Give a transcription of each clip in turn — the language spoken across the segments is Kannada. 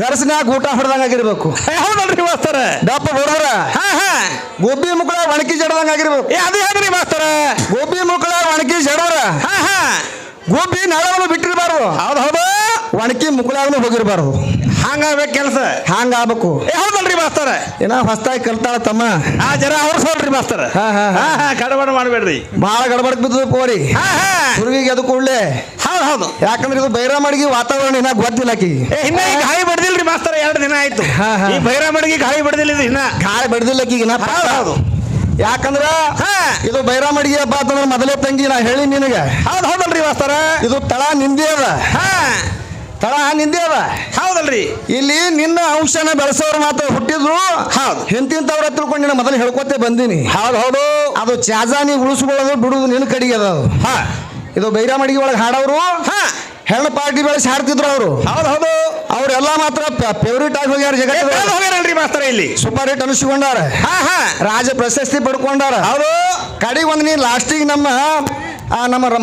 ಗರಸನ್ಯಾಗ ಊಟ ಹೊಡೆದಂಗ ಆಗಿರ್ಬೇಕು. ಹೌದಲ್ರಿ ಮಾಸ್ತರ? ದಪ್ಪ ಬರೋರ ಗೋಬಿ ಮುಕ್ಕಳ ಒಣಕಿ ಜಡದಂಗ ಆಗಿರ್ಬೇಕು. ಅದು ಯಾವ್ದ್ರಿ ಮಾಸ್ತರ? ಗೋಬಿ ಮುಕ್ಕಳ ಒಣಕಿ ಜಡೋರ ಗೋಬಿ ನಳವನ್ನು ಬಿಟ್ಟಿರ್ಬಾರ್ದು. ಹೌದು ಒಣಕಿ ಮುಕ್ಕಳಾಗನು ಹೋಗಿರ್ಬಾರ್ದು. ಹಂಗಾಗ್ಬೇಕು ಕೆಲಸ. ಹಂಗ ಆಗ್ಬೇಕು. ಹೌದಲ್ರಿ ಮಾಸ್ತರ? ಏನ ಹೊಸ್ತಾಗಿ ಕಲ್ತಾಳ ತಮ್ಮ. ಜರ ಅವ್ರು ಸೋಲ್ರಿ ಮಾಸ್ತರ. ಗಡಬಡ ಮಾಡಬೇಡ್ರಿ. ಬಾಳ ಗಡಬಡಕ್ ಬಿದ್ದು ಪೋರಿ ಹುಡುಗಿಗೆ ಅದು ಕೂಡ್ಲೆ. ಹೌದು ಯಾಕಂದ್ರೆ ಇದು ಬೈರಾಮಡಿಗೆ ವಾತಾವರಣ ಇನ್ನ ಗೊತ್ತಿಲ್ಲ ಆಕಿ. ಇನ್ನ ಈ ಗಾಳಿ ಬಡ್ದಿಲ್ರಿ ಮಾಸ್ತರ. 2 ದಿನ ಆಯ್ತು ಈ ಬೈರಾಮಡಿಗೆ ಗಾಳಿ ಬಡ್ದಿಲ್ಲ. ಇದು ಇನ್ನ ಗಾಳಿ ಬಡ್ದಿಲ್ಲ ಆಕಿಗೆ. ಹೌದು ಯಾಕಂದ್ರ ಇದು ಬೈರಾಮಡಿಗೆ ಹಬ್ಬ ಅಂತಂದ್ರೆ ಮೊದಲೇ ತಂಗಿ ನಾ ಹೇಳಿ ನಿನಗೆ. ಹೌದಲ್ರಿ ಮಾಸ್ತರ? ಇದು ತಳ ನಿಂದೆ ಅದ. ತಳ ನಿಂದೆ ಅದ. ಹೌದಲ್ರಿ? ಇಲ್ಲಿ ನಿನ್ನ ಅಂಶನ ಬೆಳೆಸೋರು ಮಾತ್ರ ಹುಟ್ಟಿದ್ರು. ಹೌದು ಹಿಂತಿಂತವ್ರ ತಿಳ್ಕೊಂಡು ನಿನ್ನ ಮೊದಲು ಹೇಳ್ಕೊತೆ ಬಂದೀನಿ. ಹೌದು ಅದು ಚಾಜಾನಿ ಉಳಿಸ್ಕೊಳ್ಳೋದು ಬಿಡುದು ನಿನ್ನ ಕಡೆಗೆ ಅದ. ಇದು ಬೈರಾಮಡಿಗೆ ಒಳಗೆ ಹಾಡೋರು ಹೆಣ್ಣು ಪಾರ್ಟಿ ಬೆಳೆಸಿ ಹಾಡ್ತಿದ್ರು ಅವರು. ಹೌದು ಅವ್ರೆಲ್ಲ ಮಾತ್ರ ಫೇವ್ರೇಟ್ ಆಗಿ ಹೋಗ್ಯಾರ ಜಗತ್ತಲ್ರಿ ಮಾಸ್ತರ. ಇಲ್ಲಿ ಸೂಪರ್ ಹಿಟ್ ಅನಿಸ್ಕೊಂಡಾರ. ರಾಜ ಪ್ರಶಸ್ತಿ ಪಡ್ಕೊಂಡಾರ. ಹೌದು ಕಡೆಗೆ ಒಂದು ನೀ ಲಾಸ್ಟಿಗೆ ನಮ್ಮ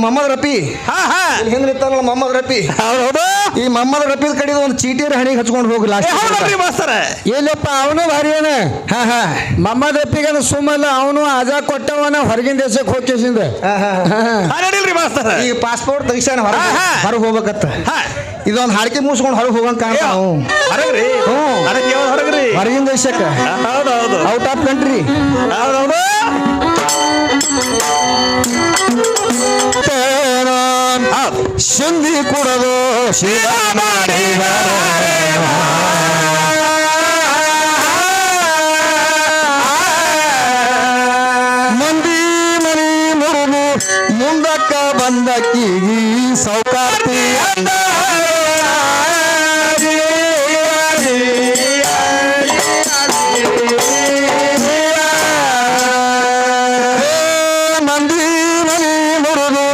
ಮೊಹಮ್ಮದ್ ರಫಿ ಹಿಂಗ್ ನಿಂತಾನಲ್ಲ ಮೊಹಮ್ಮದ್ ರಫಿ. ಹೌದು ಈ ಮೊಹಮ್ಮದ್ ರಫಿ ಕಡೆದು ಒಂದು ಚೀಟಿಯರ ಹಣಿಗೆ ಹಚ್ಕೊಂಡು ಹೋಗಿ ಲಾಸ್ಟ್. ಮಾಸ್ತರ ಎಲ್ಲಪ್ಪ ಅವನು ಭಾರಿ ಏನ. ಮೊಹಮ್ಮದ್ ರಫಿಗೆ ಸುಮ್ಮಲ್ಲ ಅವನು ಅಜಾ ಕೊಟ್ಟವನ ಹೊರಗಿನ ದೇಶಕ್ಕೆ ಹೋಗ್ಕೇಸಿಂದ ಮಾಸ್ತರ. ಈ ಪಾಸ್ಪೋರ್ಟ್ ತೆಗಿಸಾನ ಹೊರಗೆ ಹೋಗ್ಬೇಕತ್ತ. ಇದೊಂದು ಹಾಡಿಕೆ ಮುಗಿಸ್ಕೊಂಡು ಹೊರಗೆ ಹೋಗಂಗ ಕಾಣ್ತಾವ. ಹೊರಗಿನ ದೇಶಕ್ಕೆ ಔಟ್ ಆಫ್ ಕಂಟ್ರಿ. ಶುಂದಿ ಕುಡದು ಶಿವ ಮಾಡಿದ ಮಂದಿ ಮನಿ ಮುರುಗು ಮುಂದಕ್ಕ ಬಂದಕ್ಕಿಗಿ ಸೌಕಾರ್ತಿ ಅಂದ. ಮಂದಿ ಮನಿ ಮುರುಗು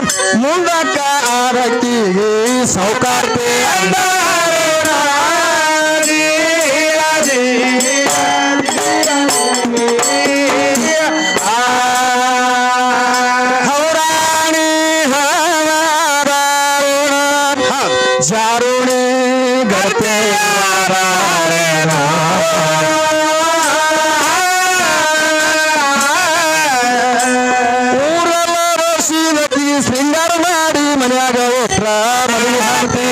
ಮುಂದಕ್ಕ ಆರಕ್ಕಿಗಿ ಸೌಕಾರ್ತಿ ಅಂದ. ಜಾರುಣಿ ಗತೆ ಊರೆಲ್ಲ ವರ್ಷಿ ಶೃಂಗಾರ ಮಾಡಿ ಮನ್ಯಾಗ ಒಟ್ರ ಮದುವೆ ಹಾಡ್ತಿ.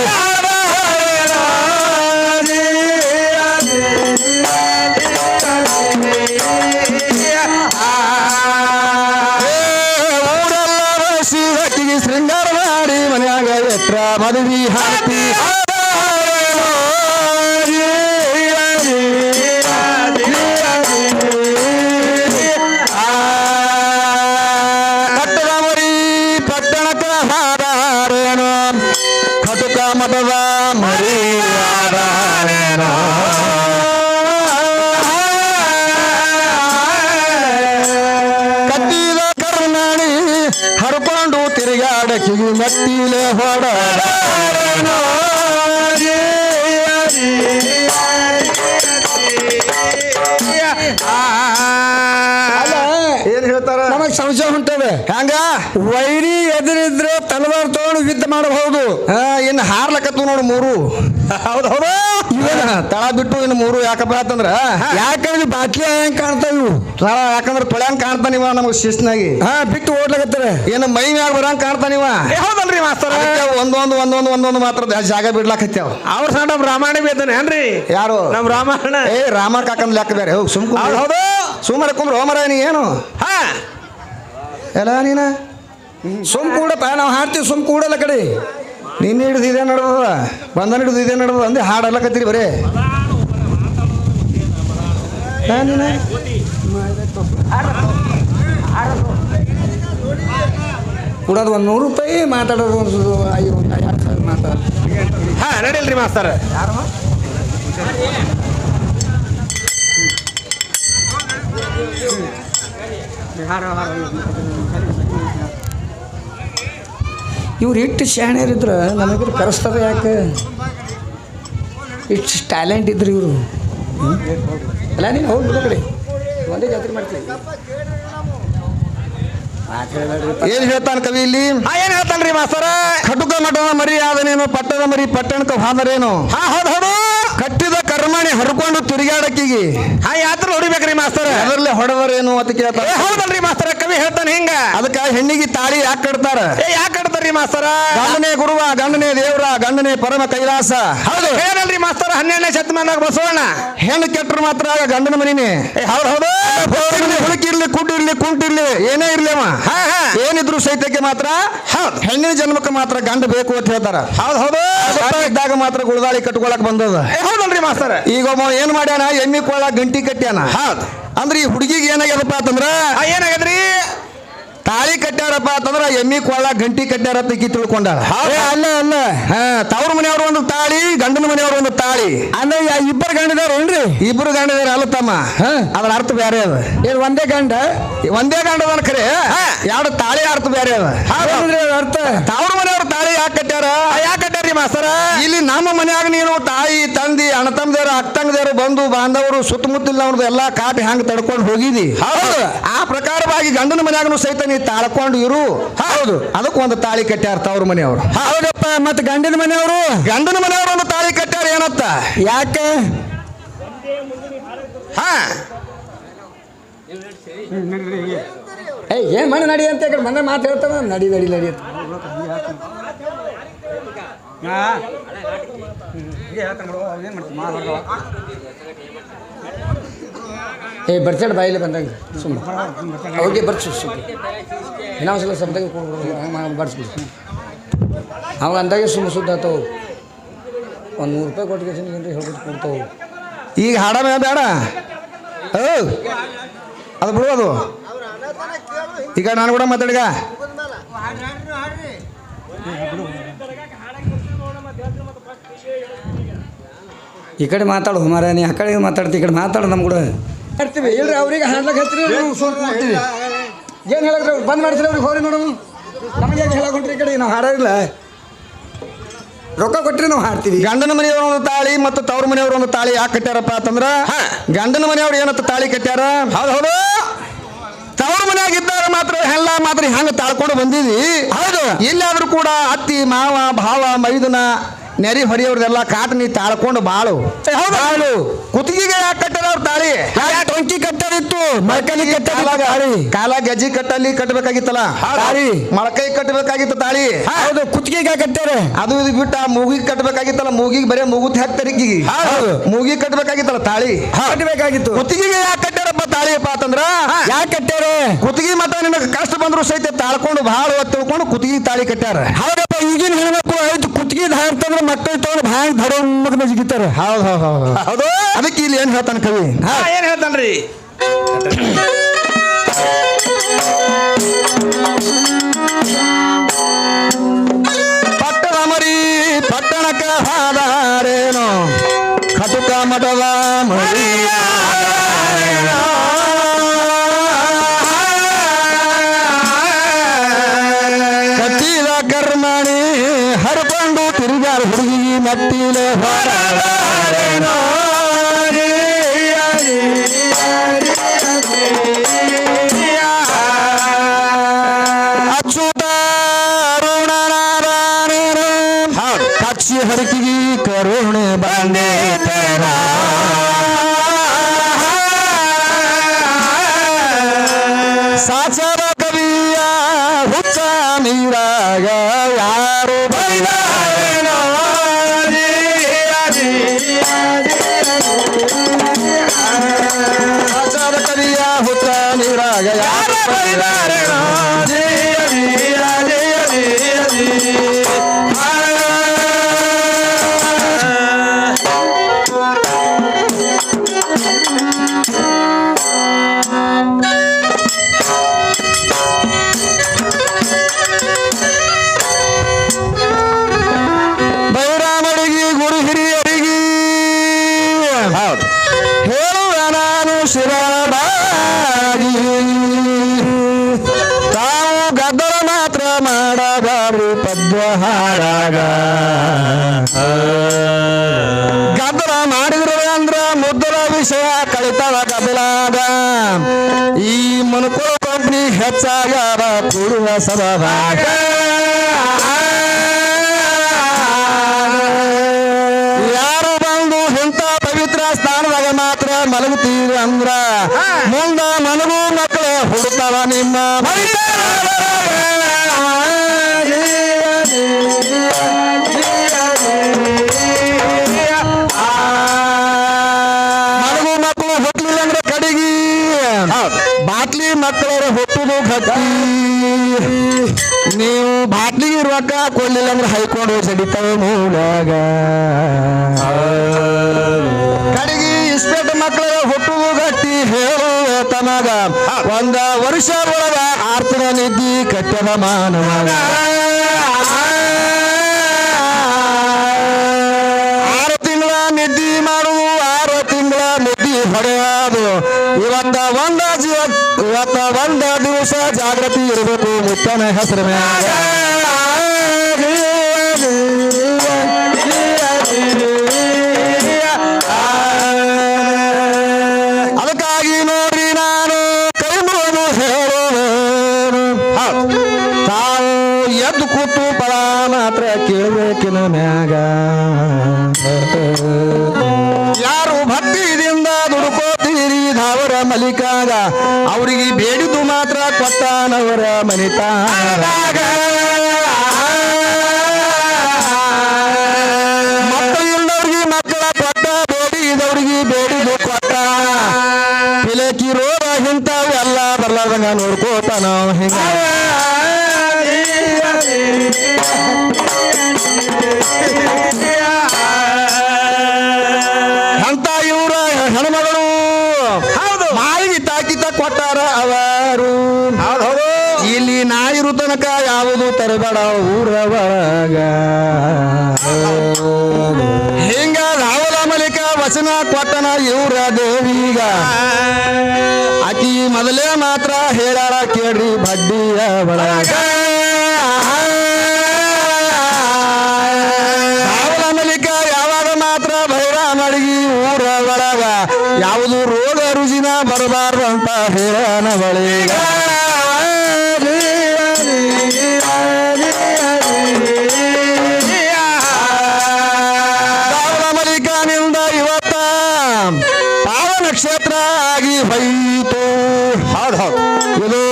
ಊರೆಲ್ಲ ವರ್ಷಿ ಹಕ್ಕಿಗೆ ಶೃಂಗಾರ ಮಾಡಿ ಮನ್ಯಾಗ ಎಟ್ರ ಮದುವೆ ಹಾಡ್ತಿ. ಕಟ್ಟದ ಮರಿ ಪಟ್ಟಣಕ ಹಾಡಾರೇನೋ ಕಟುಕ ಮಠದ ಮರಿ ಹಾಡಾರೇನೋ. ಕಟ್ಟಿದ ಕರ್ನಾಣಿ ಹರ್ಕೊಂಡು ತಿರುಗಾಡಕಿಗೆ ಮೆಟ್ಟಿಲೆ ಹೊಡಾರೇನೋ. ಏನ್ ಹೇಳ್ತಾರ? ನಮಗ್ ಸಂಶಯ ಹೊಂಟದ. ಹಂಗ ವೈರಿ ಎದುರಿದ್ರೆ ತಲವಾರ್ ತಗೊಂಡು ಯುದ್ಧ ಮಾಡಬಹುದು. ಇನ್ನು ಹಾರ್ಲಕತ್ತು ನೋಡು 3. ಹೌದು ಇವನ ತಳ ಬಿಟ್ಟು ಇನ್ನು 3 ಯಾಕಪ್ಪ ಅಂತಂದ್ರ ಯಾಕಂದ್ರೆ ಬಾಟ್ಲಿ ಹೆಂಗ್ ಕಾಣ್ತಾವ ಇವು. ತಳ ಯಾಕಂದ್ರೆ ತೊಳ್ಯಾಂಗ್ ಕಾಣ್ತಾನ ಇವ ನಮಗ್ ಶಿಸ್ನಾಗಿ. ಬಿಟ್ಟು ಓಡ್ಲಕತ್ತಾರ. ಏನು ಮೈ ಮ್ಯಾಗ ಬರಂಗ್ ಕಾಣ್ತಾನ ಇವ. ಹೌದಲ್ರಿ ಮಾಸ್ತರ? ಒಂದೊಂದು ಮಾತ್ರ ಜಾಗ ಬಿಡ್ಲಾಕತ್ಯಾವ. ಅವ್ರ ಸಣ್ಣ ನಮ್ ರಾಮಾಯಣ ಬೇತಾನೆ ಏನ್ರಿ? ಯಾರು? ನಮ್ ರಾಮಾಯಣ. ರಾಮ ಕಾಕಂದ್ ಲೆಕ್ಕ ಬೇರೆ. ಹೋಗಿ ಸುಮ್ ಹೌದು ಸುಮ್ಮನೆ ಕುಂದ್ರು ಹೋಮರ ನೀ ಏನು ಎಲ್ಲ ನೀನ ಸುಮ್ ಕೂಡಪ್ಪ. ನಾವು ಹಾಡ್ತೀವಿ ಸುಮ್ ಕೂಡಲ್ಲ ಕಡೆ. ನಿನ್ನ ಹಿಡಿದು ಇದೇ ನಡ್ದದ ಬಂದನ ಹಿಡಿದು ಇದೇ ನಡ್ದದ ಅಂದೆ ಹಾಡಲ್ಲಕತ್ತೀರಿ ಬರೇ. ಕೊಡೋದು 100 ರೂಪಾಯಿ ಮಾತಾಡೋದು ಒಂದು 2,000 ಮಾತಾಡೋದು. ನಡಿಲ್ರಿ ಮಾಸ್ತರ. ಇವ್ರು ಇಟ್ಟು ಶಾಣ್ಯರಿದ್ರು ನಮಗಿರು ಕರೆಸ್ತದ. ಯಾಕೆ ಇಷ್ಟು ಟ್ಯಾಲೆಂಟ್ ಇದ್ರು ಇವರು. ಅಲ್ಲ ನೀನು ಹೋಗಿ ಕಡೆ ಒಂದೇ ಜಾತ್ರೆ ಮಾಡ್ತೀವಿ. ಏನ್ ಹೇಳ್ತಾನ ಕವಿ ಇಲ್ಲಿ? ಏನ್ ಹೇಳ್ತಾನ್ರಿ ಮಾಸ್ತರ? ಕಟುಕ ಮಠದ ಮರಿ ಆದನೇನು ಪಟ್ಟದ ಮರಿ ಪಟ್ಟಣಕ್ಕೆ ಹಾದರೇನು. ಹೌದು ಕಟ್ಟಿದ ಹರ್ಕೊಂಡು ತಿರುಗಾಡಕ್ಕಿಗಿ ಹಾ ಯಾತ್ರ ಹೊಡಿಬೇಕ್ರಿ ಮಾಸ್ತರ ಅದರಲ್ಲೇ ಹೊಡೆದರೇನು ಅಂತ ಕೇಳ್ತಾರೆ. ಹೌದಲ್ರಿ ಮಾಸ್ತರ ಕವಿ ಹೇಳ್ತಾನೆ ಹಿಂಗ ಅದಕ್ಕ ಹೆಣ್ಣಿಗೆ ತಾಳಿ ಯಾಕೆ ಕಟ್ತಾರ? ಯಾಕೆ ಕಟ್ತಾರ್ರಿ ಮಾಸ್ತರ? ಗಂಡನೇ ಗುರುವ, ಗಂಡನೇ ದೇವ್ರ, ಗಂಡನೇ ಪರಮ ಕೈಲಾಸ. ಹೌದು ಹೇಳಲ್ರಿ ಮಾಸ್ತರ 12ನೇ ಶತಮಾನದಾಗ ಬಸವಣ್ಣ ಹೆಣ್ಣು ಕೆಟ್ಟರು ಮಾತ್ರ ಗಂಡನ ಮನಿನೇ. ಹೌದು ಹೌದು ಹುಡುಕಿರ್ಲಿ ಕುಟ್ಟಿರ್ಲಿ ಕುಂಟಿರ್ಲಿ ಏನೇ ಇರ್ಲಿ ಅವ ಏನಿದ್ರು ಸೈತಕ್ಕೆ ಮಾತ್ರ ಹೆಣ್ಣಿನ ಜನ್ಮಕ್ಕೆ ಮಾತ್ರ ಗಂಡ ಬೇಕು ಅಂತ ಹೇಳ್ತಾರ. ಹೌದು ಹೌದು ಇದ್ದಾಗ ಮಾತ್ರ ಗುಳದಾಳಿ ಕಟ್ಕೊಳಕ್ ಬಂದದ. ಹೌದಲ್ರಿ ಮಾಸ್ತರ ಈಗ ಒಬ್ಬ ಏನ್ ಮಾಡ್ಯಾನ, ಎಮ್ಮಿ ಕೊಳ್ಳ ಗಂಟಿ ಕಟ್ಟ್ಯಾನ. ಹೌದು ಅಂದ್ರೆ ಈ ಹುಡುಗಿಗೆ ಏನಾಗ್ಯದಪ್ಪ ಅಂತಂದ್ರ ಏನಾಗದ್ರಿ ತಾಳಿ ಕಟ್ಟ್ಯಾರಪ್ಪ ಅಂತಂದ್ರ ಎಮ್ಮಿ ಕೊಳ್ಳ ಗಂಟಿ ಕಟ್ಟ್ಯಾರಪ್ಪ ಈಕಿ ತಿಳ್ಕೊಂಡಾಳ. ಅಲ್ಲ ಅಲ್ಲ ತವ್ರ ಮನೆಯವ್ರ ಒಂದು ತಾಳಿ, ಗಂಡನ ಮನೆಯವ್ರ ಒಂದು ತಾಳಿ. ಅಂದ್ರೆ ಇಬ್ಬರು ಗಂಡದವ್ರು ಏನ್ರಿ? ಇಬ್ಬರು ಗಂಡದವ್ರ ಅಲ್ಲ ತಮ್ಮ, ಅದ್ರ ಅರ್ಥ ಬೇರೆ ಅದ. ಏನ್ ಒಂದೇ ಗಂಡ ಅದನ್ನ ಖರೆ ಎರಡು ತಾಳಿ ಅರ್ಥ ಬೇರೆ ಅದ. ಅರ್ಥ ತವ್ರ ಮನೆಯವ್ರ ತಾಳಿ ಯಾಕೆ ಕಟ್ಟ್ಯಾರ? ಯಾಕೆ ಕಟ್ಟಾರ್ರಿ ಮಾಸ್ತರ? ಇಲ್ಲಿ ನಮ್ಮ ಮನ್ಯಾಗ ನೀನು ತಾಯಿ ತಂದಿ ಅಣ್ಣ ತಮ್ಮದೇವ್ರು ಅಕ್ಕ ತಂಗದೇವ್ರು ಬಂಧು ಬಾಂಧವರು ಸುತ್ತಮುತ್ತಲಿನ ಅವ್ರದ್ದು ಎಲ್ಲಾ ಕಾಟಿ ಹಂಗ ತಡ್ಕೊಂಡು ಹೋಗಿದಿ. ಹೌದು ಆ ಪ್ರಕಾರವಾಗಿ ಗಂಡನ ಮನ್ಯಾಗನು ಸಹಿತ ನೀ ತಾಳ್ಕೊಂಡು ಇರು. ಹೌದು ಅದಕ್ಕೆ ಒಂದು ತಾಳಿ ಕಟ್ಟ್ಯಾರ ತವ್ರ ಮನೆಯವರು. ಹೌದಪ್ಪ. ಮತ್ತೆ ಗಂಡನ ಮನೆಯವರು ಒಂದು ತಾಳಿ ಕಟ್ಟ್ಯಾರ ಏನತ್ತ? ಯಾಕೆ? ಏನ್ ಮನೆ ನಡಿ ಅಂತ ಮನೆ ಮಾತು ಹೇಳ್ತಾವ. ನಡಿ ನಡಿ ನಡಿ ಅಂತ ಬರ್ತಾಡ ಬಾಯಿಲೆ ಬಂದಾಗ ಸುಮ್ಮನೆ ಅವ್ರಿಗೆ ಬರ್ಸು ಇನ್ನೊಂದ್ಸಲ ಶಬ್ದಾಗ ಬರ್ಸ್ಬಿಡು. ಅವಾಗ ಅಂದಾಗೆ ಸುಮ್ಮ ಸುದ್ದ ಆತವು. ಒಂದು 100 ರೂಪಾಯಿ ಕೊಟ್ಟಿಗೆ ಏನ್ರಿ ಹೇಳ್ಬಿಟ್ಟು ಕೊಡ್ತಾವು. ಈಗ ಹಾಡ ಬೇಡ ಅದು ಬಿಡುವುದು. ಈಗ ನಾನು ಕೂಡ ಮಾತಾಡಿಗ ಈ ಕಡೆ ಮಾತಾಡು ಮಾರ, ನೀ ಆ ಕಡೆ ಮಾತಾಡ್ತಿ, ಈ ಕಡೆ ಮಾತಾಡು. ನಮ್ಮ ಕೂಡ ಹೇಳ್ತೀವಿ ಇಲ್ರಿ ಅವ್ರಿಗೆ ಹಾಡ್ಲಕ್ಕೆ ಹಚ್ಚಿರಿ. ಏನು ಹೇಳಕ್ರಿ ಅವ್ರು ಬಂದ್ ಮಾಡ್ತೀರಿ ಅವ್ರಿಗೆ ಹೋರಿ ನೋಡೋಣ. ನಮಗೆ ಏನು ಹೇಳಕ್ ಹೊಂಟ್ರಿ? ಈ ಕಡೆ ನಾವು ಹಾಡೋದಿಲ್ಲ, ರೊಕ್ಕ ಕೊಟ್ಟರೆ ನಾವು ಹಾಡ್ತೀವಿ. ಗಂಡನ ಮನೆಯವ್ರ ಒಂದು ತಾಳಿ ಮತ್ತು ತವ್ರ ಮನೆಯವ್ರ ಒಂದು ತಾಳಿ ಯಾಕೆ ಕಟ್ಟ್ಯಾರಪ್ಪ ಅಂತಂದ್ರ ಗಂಡನ ಮನೆಯವ್ರು ಏನತ್ತ ತಾಳಿ ಕಟ್ಟ್ಯಾರ? ಹೌದು ಹೌದು ತವ್ರ ಮನ್ಯಾಗ ಇದ್ದಾಗ ಮಾತ್ರ ಎಲ್ಲ ಮಾತ್ರ ಹೆಂಗ ತಾಳ್ಕೊಂಡು ಬಂದಿದ್ವಿ. ಹೌದು ಇಲ್ಲಾದ್ರೂ ಕೂಡ ಅತ್ತಿ ಮಾವ ಭಾವ ಮೈದುನ ನೆರಿ ಹೊರಿಯವ್ರದೆಲ್ಲ ಕಾಟ ನೀ ತಾಳ್ಕೊಂಡು ಬಾಳು. ಬಾಳು ಕುತ್ತಿಗೆಗೆ ಯಾಕೆ ಕಟ್ಟಾರ ಅವ್ರ ತಾಳಿ? ಟೊಂಕಿ ಕಟ್ಟದಿತ್ತು, ಮೊಳಕಲಿ ಕಟ್ಟಾಳಿ, ಕಾಲ ಗಜ್ಜಿ ಕಟ್ಟಲ್ಲಿ ಕಟ್ಟಬೇಕಾಗಿತ್ತಲ್ಲ ತಾಳಿ, ಮೊಳಕೈ ಕಟ್ಟಬೇಕಾಗಿತ್ತು ತಾಳಿ. ಹೌದು ಕುತ್ತಿಗೆಗೆ ಕಟ್ಟಾರೆ. ಅದು ಇದು ಬಿಟ್ಟ ಮೂಗಿಗೆ ಕಟ್ಟಬೇಕಾಗಿತ್ತಲ್ಲ, ಮೂಗಿಗೆ ಬರೀ ಮೂಗುತ್ ಹಾಕ್ತಾರೆ. ಮೂಗಿಗೆ ಕಟ್ಟಬೇಕಾಗಿತ್ತಲ್ಲ ತಾಳಿ, ಕಟ್ಟಬೇಕಾಗಿತ್ತು. ಕುತ್ತಿಗೆಗೆ ಯಾಕೆ ಕಟ್ಟಾರಪ್ಪ ತಾಳಿಯಪ್ಪ ಅಂತಂದ್ರ ಯಾಕೆ ಕಟ್ಟಾರ? ಕುತ್ತಿಗೆ ಮತ್ತ ನಿನಗೆ ಕಷ್ಟ ಬಂದ್ರು ಸಹಿತ ತಾಳ್ಕೊಂಡು ಬಾಳು ಅಂತ ತಿಳ್ಕೊಂಡು ಕುತ್ತಿಗೆ ತಾಳಿ ಕಟ್ಟಾರ. ಹೌದಪ್ಪ ಈಗಿನ ಹೆಣ್ಮಕ್ಳು ಆಯ್ತು ಕುತ್ತಿಗೆ ಹಾರ್ತಂದ್ರೆ ಮಕ್ಕಳು ತಗೊಂಡು ಭಾಗ ಧಡ ಮಗನ ಜಿಗಿತಾರೆ. ಹೌದು ಹೌದು ಹೌದು ಹೌದು ಅದಕ್ಕೆ ಇಲ್ಲಿ ಏನ್ ಹೇಳ್ತಾನೆ ಕವಿ? ಏನ್ ಹೇಳ್ತಾನ್ರಿ? ಪಟ್ಟದ ಮರಿ ಪಟ್ಟಣಕ್ಕ ಹಾದಾರೇನೋ ಕಟುಕ ಮಠದ ಮರಿ ಕಟ್ಟಿದ ಕರ್ಮಣಿ ಹರ್ಕೊಂಡು ತಿರುಗಾರ ಹುಡುಗಿ ಮಟ್ಟಿಲೆ ಹೊರಡಾರೇನೋ ಅಚ್ಯುತ ಋಣನಾರಾಯಣ ಕಕ್ಷಿ ಹರಕಿಗಿ ಕರುಣೆ ಬಂದೆ ತರ ಸಾಚರ ಕವಿಯ ಹುಚ್ಚ ನೀರಾಗ ಯಾರು ಬೈದಾರೇನೋ ಸಾಚರ ಕವಿಯ ಹುಚ್ಚ ನೀರಾಗ ಯಾರು ಬೈದಾರೇನೋ ಬೈರಾಮಡಿಗೆ ಗುರು ಹಿರಿಯರಿಗೆ ಹೇಳುವ ನಾನು ಶಿರಬಾಗಿ ತಾವು ಗದ್ದಲ ಮಾತ್ರ ಮಾಡಬಾರ್ದು ಪದ್ಯ ಹಾಡಾಗ. ಗದ್ದಲ ಮಾಡಿದ್ರು ಅಂದ್ರ ಮುದ್ದಲ ವಿಷಯ ಕಳಿತಾವ ಗದ್ದಲಾಗ. ಈ ಮನುಕುಲ ಕಂಪ್ನಿ ಹೆಚ್ಚಾಗ್ಯಾವ ಕೊಡುವ ಸಭಾಗ. ಯಾರು ಬಂದು ಇಂಥ ಪವಿತ್ರ ಸ್ಥಾನದಾಗ ಮಾತ್ರ ಮಲಗುತ್ತೀರಿ ಅಂದ್ರ ಮುಂದ ಮನಗೂ ಮಕ್ಕಳು ಹುಡುಕ್ತಾವ ನಿಮ್ಮ ಮನಗೂ ಮಕ್ಕಳು ಹುಟ್ಟಲಿಲ್ಲ ಅಂದ್ರೆ ಕಡೆಗಿ ಬಾಟ್ಲಿ ಮಕ್ಕಳರ ಹುಟ್ಟುದು ಗಟ್ಟಿ ನೀವು ಬಾಟ್ಲಿಗೆ ರೊಕ್ಕ ಕೊಡ್ಲಿಲ್ಲ ಅಂದ್ರೆ ಹೈಕೊಂಡು ಸಡಿತಾವ ಮೂಲಾಗ ಕಡೆಗಿ ಇಸ್ಪೇಟ್ ಮಕ್ಕಳ ಹುಟ್ಟುದು ಗಟ್ಟಿ ಹೇಳು ತನಗ ಒಂದ ವರ್ಷ ಒಳಗ ಆರ್ತನ ನಿದ್ದಿ ಕಟ್ಟದ ಮಾನವ 6 ತಿಂಗಳ ನಿದ್ದಿ ಮಾಡುದು 6 ತಿಂಗಳ ನಿದ್ದಿ ಹೊಡೆಯೋದು ಇವತ್ತ ಒಂದ ದಿವಸ ಜಾಗೃತಿ ಇರಬೇಕು ಮುತ್ತನ ಹೆಸರ ಮ್ಯಾಗ ಅದಕ್ಕಾಗಿ ನೋಡ್ರಿ ನಾನು ಕೈ ಮುಗಿದು ಹೇಳೋನು ತಾವು ಎದ್ದು ಕೂತು ಪದ ಮಾತ್ರ ಕೇಳಬೇಕಿನ ಮ್ಯಾಗ ಯಾರು ಭಕ್ತಿಯಿಂದ ದುಡ್ಕೋತೀರಿ ಧಾವರ ಮಲಿಕಾಗ ಅವರಿಗೆ ಬೇಡಿದ್ದು ಮಾತ್ರ ಕೊಟ್ಟಾನವರ ಮನಿತಾಗ ಮಕ್ಕಳಿಲ್ಲವ್ರಿಗೆ ಮಕ್ಕಳ ಕೊಟ್ಟ ಬೇಡಿದವ್ರಿಗೆ ಬೇಡಿದು ಕೊಟ್ಟ ಪಿಲಕಿ ರೋಗ ಇಂಥವೆಲ್ಲ ಬರ್ಲಾರ್ದಂಗ ನೋಡ್ಕೋತಾನ ಹಿಂಗ ಅಂತ ಇವ್ರ ಹೆಣ್ಮಗಳು ಹೌದು ನಾಯಿಗೆ ತಾಕಿತ ಕೊಟ್ಟಾರ ಅವರು ಹೌದು ಇಲ್ಲಿ ನಾಯಿರು ತನಕ ಯಾವುದು ತರಬೇಡ ಊರ ಒಳಗ ಹಿಂಗ ರಾವಲ ಮಲಿಕ ವಚನ ಕೊಟ್ಟನ ಇವ್ರ ದೇವಿಗ ಆಕಿ ಮೊದಲೇ ಮಾತ್ರ ಹೇಳಾಳ ಕೇಳ್ರಿ ಬಡ್ಡಿಯ ಒಳಗ ರಾವಲ ಮಲಿಕ ಯಾವಾಗ ಮಾತ್ರ ಭೈರಾಮಡಿಗಿ ಊರ ಒಳಗ ಯಾವುದು ರೋಗ ರುಜಿನ ಬರಬಾರ್ದು ಅಂತ ಹೇಳನ ಬಳಿಗ ರಾವಲ ಮಲಿಕನಿಂದ ಇವತ್ತ ಪಾವನ ಕ್ಷೇತ್ರ ಆಗಿ ಹೋಯಿತು ಹೌದು ಇದು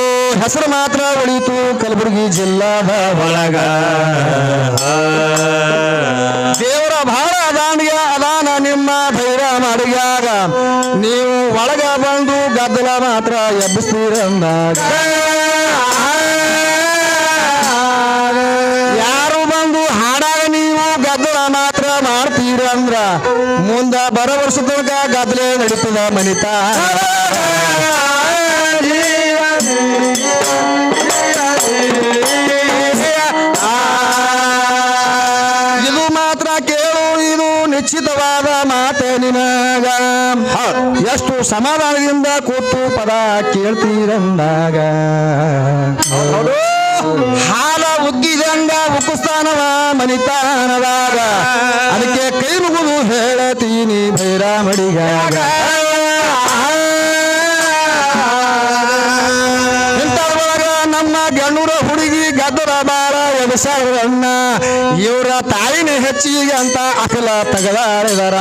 ಹೆಸರು ಮಾತ್ರ ಉಳಿತು ಕಲಬುರಗಿ ಜಿಲ್ಲಾದ ಒಳಗ ದೇವರ ಬಹಳ ಅದಾನಿಗೆ ಅದಾನ ನಿಮ್ಮ ಧೈರ್ಯ ಮಾಡಿಯಾಗ ನೀವು ಒಳಗ ಬಂದು ಗದ್ದಲ ಮಾತ್ರ ಎಬ್ಬಿಸ್ತೀರಂದಾಗ ಯಾರು ಬಂದು ಹಾಡಾಗ ನೀವು ಗದ್ದಲ ಮಾತ್ರ ಮಾಡ್ತೀರಂದ್ರ ಮುಂದ ಬರೋ ವರ್ಷ ತನಕ ಗದ್ದಲೆ ನಡೀತದ ಮನಿತಾ ಇದು ಮಾತ್ರ ಕೇಳು ಇದು ನಿಶ್ಚಿತವಾದ ಮಾತೆ ನಿನಗ ಎಷ್ಟು ಸಮಾಧಾನದಿಂದ ಕೂತು ಪದ ಕೇಳ್ತೀರಂದಾಗ ಹಾಲ ಉಗ್ಗಿದಂಗ ಉಕ್ಕುಸ್ತಾನವ ಮನಿತಾನದಾಗ ಅದಕ್ಕೆ ಕೈ ಮುಗಿದು ಹೇಳತೀನಿ ಭೈರಾಮಡಿಗಾಗ ಇಂಥದ್ರೊಳಗ ನಮ್ಮ ಗಣ್ಣೂರ ಹುಡುಗಿ ಗದ್ದರ ಬಾಳ ಎಬಸರನ್ನ ಇವರ ತಾಯಿನ ಹೆಚ್ಚಿಗೆ ಅಂತ ಅಕಲ ತಗಲಾಡಿದರ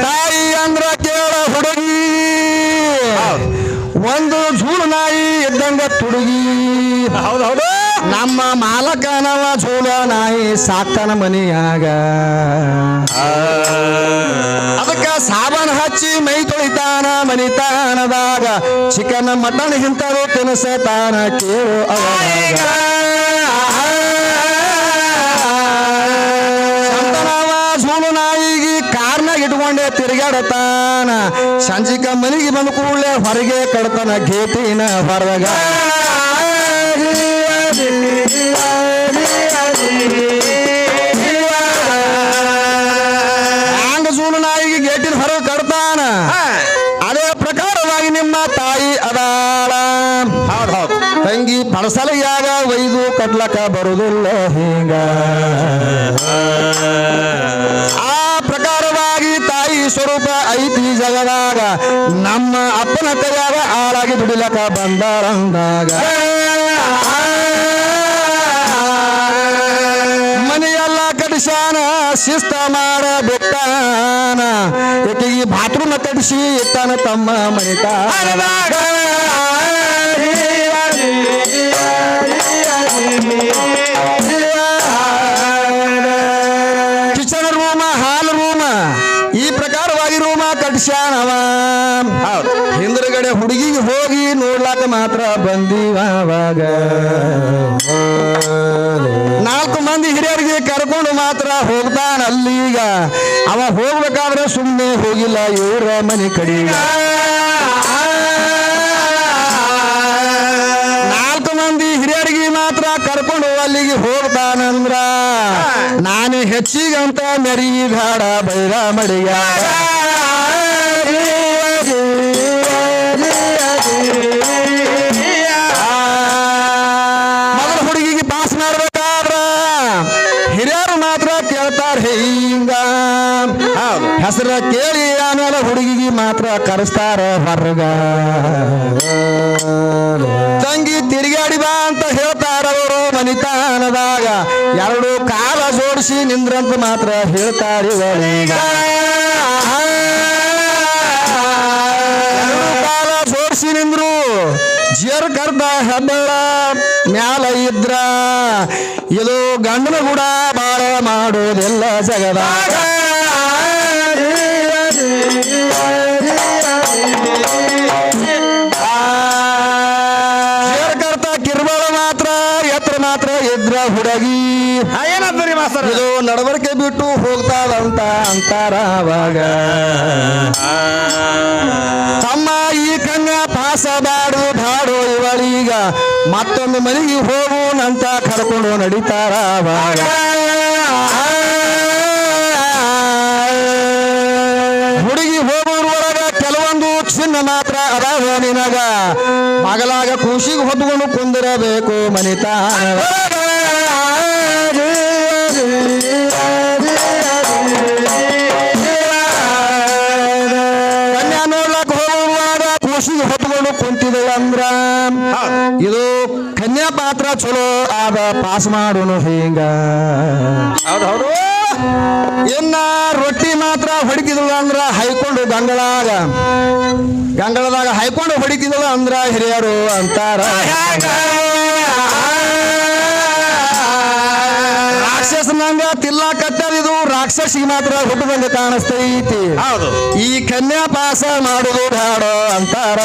ತಾಯಿ ಅಂದ್ರ ಕೇಳ ಹುಡುಗಿ ಒಂದು ಜೂಳು ನಾಯಿ ಇದ್ದಂಗ ತುಡುಗಿ ಹೌದೌದು ನಮ್ಮ ಮಾಲಕನವ ಜೂಳ ನಾಯಿ ಸಾಕ್ತಾನ ಮನಿಯಾಗ ಅದಕ್ಕ ಸಾಬಾನ್ ಹಚ್ಚಿ ಮೈ ತೊಳಿತಾನ ಮನಿತಾನದಾಗ ಚಿಕನ್ ಮಟನ್ ಇಂಥವು ತಿನ್ಸತಾನ ಕೇಳು ಅವಾಗ ಸಂತನವ ಜೂಳು ನಾಯಿಗೆ ಕಾರ್ನಾಗ ಇಟ್ಕೊಂಡೆ ತಿರುಗಾಡತಾನ ಸಂಜಿಕ ಮನಿಗೆ ಬಂದ ಕೂಡಲೇ ಹೊರಗೆ ಕಡ್ತಾನ ಗೇಟಿನ ಹೊರಗ ಹಂಗ ಜೂಳು ನಾಯಿಗೆ ಗೇಟಿನ ಹೊರಗೆ ಕಡ್ತಾನ ಅದೇ ಪ್ರಕಾರವಾಗಿ ನಿಮ್ಮ ತಾಯಿ ಅದಾಳ ತಂಗಿ ಪಡಸಲಿಯಾಗ ಒಯ್ದು ಕಟ್ಲಕ ಬರುದಿಲ್ಲ ಹಿಂಗ ಆ ಪ್ರಕಾರವಾಗಿ ತಾಯಿ ಸ್ವರೂಪ ಐತಿ ಜಗದಾಗ ನಮ್ಮ ಅಪ್ಪನ ಕೈಯಾಗ ಆಳಾಗಿ ದುಡಿಲಕ ಬಂದಾರಂದಾಗ ಶಿಸ್ತ ಮಾಡ ಬಿಟ್ಟಾನ ಏಕೆಗಿ ಬಾತ್ರೂಮ್ ಕಟ್ಟಿಸಿ ಇಟ್ಟಾನ ತಮ್ಮ ಮನಿತಾನದಾಗ ಕಿಚನ್ ರೂಮ ಹಾಲ್ ರೂಮ ಈ ಪ್ರಕಾರವಾಗಿ ರೂಮ ಕಟ್ಸ್ಯಾನವ ಹಿಂದ್ರಗಡೆ ಹುಡುಗಿಗೆ ಹೋಗಿ ನೋಡ್ಲಾಕ ಮಾತ್ರ ಬಂದೀವಾಗ 4 ಮಂದಿ ಹಿರಿಯರಿಗೆ ಕರ್ಕೊಂಡು ಮಾತ್ರ ಹೋಗ್ತಾನ ಅಲ್ಲೀಗ ಅವ ಹೋಗ್ಬೇಕಾದ್ರೆ ಸುಮ್ಮನೆ ಹೋಗಿಲ್ಲ ಇವ್ರ ಮನೆ ಕಡೆಗ 4 ಮಂದಿ ಹಿರಿಯರಿಗೆ ಮಾತ್ರ ಕರ್ಕೊಂಡು ಅಲ್ಲಿಗೆ ಹೋಗ್ತಾನಂದ್ರ ನಾನು ಹೆಚ್ಚಿಗಂತ ಮೆರಿ ಗಾಡ ಬೈರ ಮಡಿಗ ಮೊದಲ ಹುಡುಗಿಗೆ ಪಾಸ್ ಮಾಡ್ಬೇಕಾದ್ರ ಹಿರಿಯರು ಮಾತ್ರ ಕೇಳ್ತಾರ ಹಿಂಗ ಹೆಸರ ಕೇಳಿ ಆಮೇಲೆ ಹುಡುಗಿಗೆ ಮಾತ್ರ ಕರೆಸ್ತಾರ ಹೊರಗ ತಂಗಿ ತಿರುಗಾಡಿ ಬಾ ಅಂತ ಹೇಳ್ತಾರ ಅವರು ಮನಿತಾನದಾಗ 2 ಕಾಲ ಜೋಡಿಸಿ ನಿಂದ್ರಂತ ಮಾತ್ರ ಹೇಳ್ತಾರೆ ಒಳಗ ಕಾಲ ಜೋಡಿಸಿ ನಿಂದ್ರು ಜೇರ್ ಕರ್ದ ಹೆಬ್ಬಳ ಮ್ಯಾಲ ಇದ್ರ ಇದು ಗಂಡನ ಕೂಡ ಬಾಳ ಮಾಡೋದೆಲ್ಲ ಜಗದಾಗ ಇದ್ರ ಹುಡುಗಿ ಏನಂತೀರಿ ಮಾಸ್ತರ್ ಇದು ನಡವಳಿಕೆ ಬಿಟ್ಟು ಹೋಗ್ತಾರಂತ ಅಂತಾರ ಅವಾಗ ತಮ್ಮ ಈ ಕನ್ಯಾ ಪಾಸ ಬಾಡು ಬಾಡು ಇವಳೀಗ ಮತ್ತೊಂದು ಮನೆಗೆ ಹೋಗುವಂತ ಕರ್ಕೊಂಡು ನಡೀತಾರ ಅವಾಗ ಹುಡುಗಿ ಹೋಗುವೊಳಗ ಕೆಲವೊಂದು ಚಿನ್ನ ಮಾತ್ರ ಅದಾವ ನಿನಗ ಮಗಲಾಗ ಖುಷಿಗೆ ಹೊತ್ಕೊಂಡು ಕುಂದಿರಬೇಕು ಮನಿತಾನ ಕನ್ಯಾ ನೋಡ್ಲಕ್ ಹೋಗುವಾಗ ಖುಷಿಗೆ ಹೊತ್ಕೊಂಡು ಕುಂತಿದಳಂದ್ರ ಇದು ಕನ್ಯಾ ಪಾತ್ರ ಚಲೋ ಆದ ಪಾಸ್ ಮಾಡೋನು ಹಿಂಗ ಹೌದು ಇನ್ನ ರೊಟ್ಟಿ ಮಾತ್ರ ಹೊಡಿತಿದಳು ಅಂದ್ರ ಹೈಕೊಂಡು ಗಂಗಳದಾಗ ಹೈಕೊಂಡು ಹೊಡಿತಿದಳು ಅಂದ್ರ ಹಿರಿಯರು ಅಂತಾರ ರಾಕ್ಷಸನಂಗ ತಿಲ್ಲಾಕತ್ತದಿದು ರಾಕ್ಷಸಿಗೆ ಮಾತ್ರ ಹುಟ್ಟದಂಗ ಕಾಣಿಸ್ತೈತಿ ಹೌದು ಈ ಕನ್ಯಾ ಪಾಸ ಮಾಡುದು ಬ್ಯಾಡೋ ಅಂತಾರ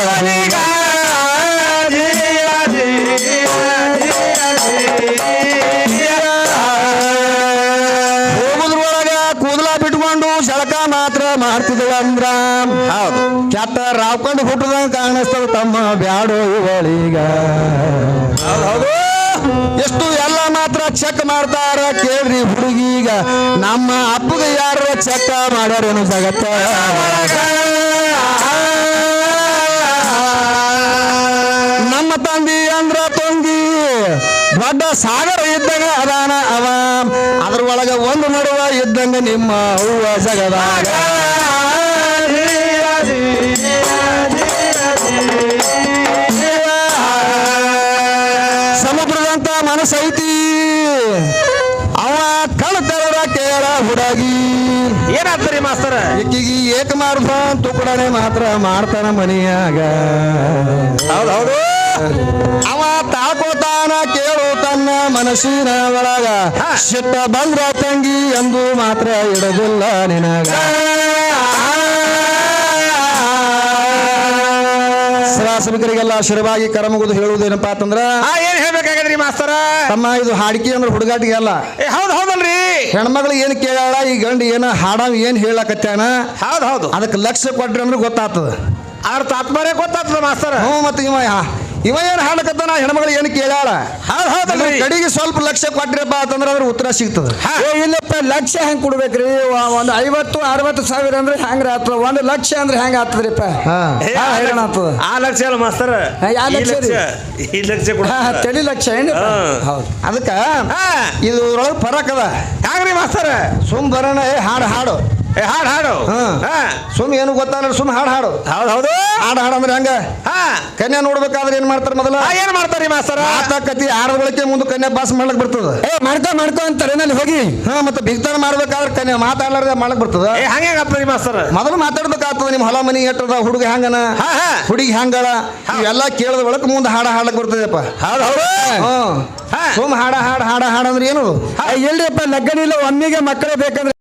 ಹೋಗುದ್ರೊಳಗ ಕೂದಲ ಬಿಟ್ಕೊಂಡು ಜಳಕ ಮಾತ್ರ ಮಾಡ್ತಿದಳು ಅಂದ್ರ ಹೌದು ಕೆಟ್ಟ ರಾವ್ಕೊಂಡು ಹುಟ್ಟದಂಗ ಕಾಣಿಸ್ತದ ತಮ್ಮ ಬ್ಯಾಡೋ ಇವಳೀಗ ಹೌದು ಎಷ್ಟು ಎಲ್ಲ ಮಾತ್ರ ಚೆಕ್ ಮಾಡ್ತಾರ ಕೇಳ್ರಿ ಹುಡುಗೀಗ ನಮ್ಮ ಅಪ್ಪಗ ಯಾರ ಚೆಕ್ ಮಾಡ್ಯಾರೇನು ಜಗತ್ತ ನಮ್ಮ ತಂದಿ ಅಂದ್ರ ತೊಂಗಿ ದೊಡ್ಡ ಸಾಗರ ಇದ್ದಂಗ ಅದಾನ ಅವ ಅದ್ರ ಒಳಗ ಒಂದು ನಡುವ ಇದ್ದಂಗ ನಿಮ್ಮ ಹೂವ ಜಗದಾಗ ಸಮುದ್ರದಂತ ಮನಸ್ಸೈತಿ ಅವ ಕಳ್ತಾರ ಕೇಳ ಹುಡುಗಿ ಏನಾಗ್ತರಿ ಮಾಸ್ತರ ಈಕಿಗೆ ಏಕ ಮಾರ್ದ ತುಕಡನೆ ಮಾತ್ರ ಮಾಡ್ತಾನ ಮನಿಯಾಗ ಹೌದು ಅವ ತಾಕೋತಾನ ಕೇಳು ತನ್ನ ಮನಸ್ಸಿನ ಒಳಗ ಸಿಟ್ಟ ಬಂದ್ರ ತಂಗಿ ಎಂದು ಮಾತ್ರ ಇಡದಿಲ್ಲ ನಿನಗ ಶ್ರಾಸನಿಕರಿಗೆಲ್ಲ ಶಿರವಾಗಿ ಕರಮಗುದು ಹೇಳುವುದೇನಪ್ಪಾ ಅಂತಂದ್ರ ಏನ್ ಹೇಳ್ಬೇಕಾಗದ್ರಿ ಮಾಸ್ತರ ತಮ್ಮ ಇದು ಹಾಡಿಕೆ ಅಂದ್ರೆ ಹುಡುಗಾಟಿಗೆ ಅಲ್ಲ ಹೌದಲ್ರಿ ಹೆಣ್ಮಗಳು ಏನ್ ಕೇಳಾಳ ಈ ಗಂಡ ಏನ ಹಾಡಾವ್ ಏನ್ ಹೇಳಕತ್ತಾನ ಹೌದು ಅದಕ್ಕೆ ಲಕ್ಷ್ಯ ಕೊಟ್ರಿ ಅಂದ್ರೆ ಗೊತ್ತಾಗ್ತದ ಅವ್ರ ತಾತ್ಪರ್ಯ ಗೊತ್ತಾಗ್ತದ ಮಾಸ್ತರ ಹ್ಞೂ ಮತ್ತೆ ಇವ ಏನ್ ಹಾಡಕತ್ತಾನ ಹೆಣ್ಮಗಳು ಏನು ಕೇಳಾಳ ಕಡೆಗೆ ಸ್ವಲ್ಪ ಲಕ್ಷ್ಯ ಕೊಟ್ರಪ್ಪ ಅಂತಂದ್ರೆ ಅದ್ರ ಉತ್ತರ ಸಿಗ್ತದ ಇಲ್ಲಪ್ಪ ಲಕ್ಷ ಹೆಂಗ್ ಕೊಡ್ಬೇಕ್ರಿ ಒಂದು 50-60 ಸಾವಿರ ಅಂದ್ರೆ ಹೆಂಗ್ರ ಆಗ್ತದ 1 ಲಕ್ಷ ಅಂದ್ರೆ ಹೆಂಗ ಆಗ್ತದ್ರಿಪ್ಪ ಹೇಳೋಣ ಆಗ್ತದ ಆ ಲಕ್ಷ ಅಲ್ಲ ಮಾಸ್ತರ ಈ ಲಕ್ಷ ತಳಿ ಲಕ್ಷ ಏನು ಹೌದು ಅದಕ್ಕ ಇದು ಫರಕ್ ಅದ ಹ್ಯಾಂಗ್ರಿ ಮಾಸ್ತರ ಸುಮ್ ಬರೋಣ ಹಾಡು ಹಾಡು ಹಾಡು ಹಾ. ಹಾ. ಸುಮ್ ಏನು ಗೊತ್ತಾಗಲ್ಲ ಸುಮ್ ಹಾಡು ಹಾಡು ಹೌದು ಹೌದು ಹಾಡು ಅಂದ್ರೆ ಹೆಂಗ ಹಾ ಕನ್ಯಾ ನೋಡ್ಬೇಕಾದ್ರೆ ಏನ್ ಮಾಡ್ತಾರ ಮೊದಲ ಏನ್ ಮಾಡ್ತಾರಿ ಮಾಸ್ತರ ಮಾತಾಕತಿ ಆಡದ ಬಳಕೆ ಮುಂದೆ ಕನ್ಯಾ ಪಾಸ್ ಮಾಡ್ಲಕ್ ಬರ್ತದ ಮಾಡ್ಕೊ ಅಂತಾರೆ ನಲ್ಲಿ ಹೋಗಿ ಹಾ ಮತ್ತೆ ಬಿಗ್ತಾನ ಮಾಡ್ಬೇಕಾದ್ರೆ ಕನ್ಯಾ ಮಾತಾಡ್ಲಾರ್ದ ಮಾಡ್ಲಕ್ ಬರ್ತದ ಹಂಗೆ ಆಗ್ತದ್ರಿ ಮಾಸ್ತರ ಮೊದಲು ಮಾತಾಡ್ಬೇಕಾಗ್ತದ ನಿಮ್ ಹೊಲ ಮನಿ ಎಟ್ಟದ ಹುಡುಗ ಹೆಂಗನ ಹಾ ಹಾ ಹುಡುಗಿ ಹೆಂಗಳ ಇವೆಲ್ಲ ಕೇಳದ ಬಳಕ ಮುಂದೆ ಹಾಡ ಹಾಡ್ಲಕ್ ಬರ್ತದಪ್ಪ ಹೌದು ಹೌದು ಹ್ಮ್ ಹಾ. ಸುಮ್ ಹಾಡ ಅಂದ್ರೆ ಏನದು ಎಲ್ರಿಪ್ಪ ಲಗ್ನ ಇಲ್ಲ ಒಮ್ಮೆಗೆ ಮಕ್ಕಳೇ ಬೇಕಂದ್ರೆ